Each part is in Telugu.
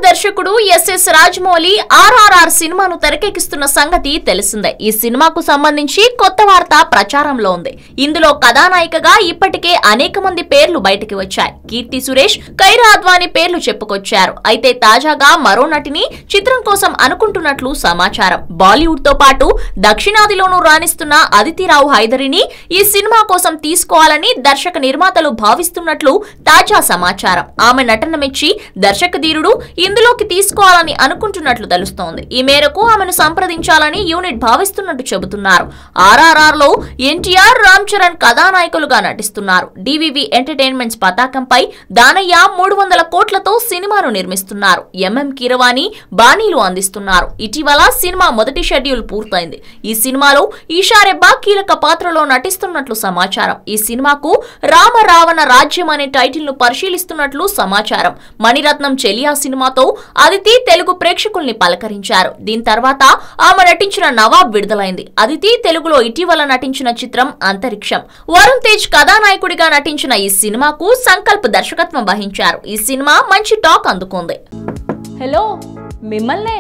దర్శకుడు ఎస్ఎస్ రాజమౌళి ఆర్ఆర్ఆర్ సినిమాను తెరకెక్కిస్తున్న సంగతి తెలిసిందే. ఈ సినిమాకు సంబంధించి కొత్త వార్త ప్రచారంలో ఉంది. ఇందులో కథానాయికగా ఇప్పటికే అనేక మంది పేర్లు బయటికి వచ్చాయి. కీర్తి సురేష్, కైరా అద్వానీ పేర్లు చెప్పుకొచ్చారు. అయితే తాజాగా మరో నటిని చిత్రం కోసం అనుకుంటున్నట్లు సమాచారం. బాలీవుడ్ తో పాటు దక్షిణాదిలోనూ రాణిస్తున్న అదితి రావు హైదరిని ఈ సినిమా కోసం తీసుకోవాలని దర్శక నిర్మాతలు భావిస్తున్నట్లు తాజా సమాచారం. ఆమె నటన మెచ్చి దర్శక ధీరుడు ఇందులోకి తీసుకోవాలని అనుకుంటున్నట్లు తెలుస్తోంది. ఈ మేరకు ఆమెను సంప్రదించాలని యూనిట్ భావిస్తున్నట్టు చెబుతున్నారు. ఆర్ఆర్ఆర్ లో ఎన్టీఆర్, రామ్ చరణ్ కథానాయకులుగా నటిస్తున్నారు. డివివి ఎంటర్టైన్మెంట్స్ పతాకంపై దానయ్య 300 కోట్లతో సినిమాను నిర్మిస్తున్నారు. ఎంఎం కీరవాణి బాణీలు అందిస్తున్నారు. ఇటీవల సినిమా మొదటి షెడ్యూల్ పూర్తయింది. ఈ సినిమాలో ఈషా రెబ్బా కీలక పాత్రలో నటిస్తున్నట్లు సమాచారం. ఈ సినిమాకు రామ రావణ రాజ్యం అనే టైటిల్ ను పరిశీలిస్తున్నట్లు సమాచారం. మణిరత్నం చెలియా సినిమాతో అదితి తెలుగు ప్రేక్షకుల్ని పలకరించారు. దీని తర్వాత ఆమె నటించిన నవాబ్ విడుదలైంది. అదితి తెలుగులో ఇటీవల నటించిన చిత్రం అంతరిక్షం. వరుణ్ తేజ్ కథానాయకుడిగా నటించిన ఈ సినిమాకు సంకల్ప్ దర్శకత్వం వహించారు. ఈ సినిమా మంచి టాక్ అందుకుంది. హలో, మిమ్మల్నే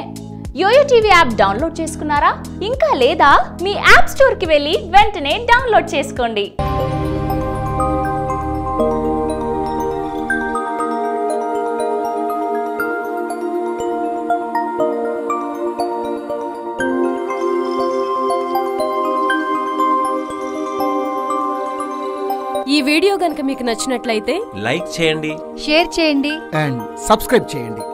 యోయో టీవీ యాప్ డౌన్లోడ్ చేసుకున్నారా? ఇంకా లేదా? మీ యాప్ స్టోర్ కి వెళ్ళి వెంటనే డౌన్లోడ్ చేసుకోండి. ఈ వీడియో గనుక మీకు నచ్చినట్లయితే లైక్ చేయండి, షేర్ చేయండి అండ్ సబ్స్క్రైబ్ చేయండి.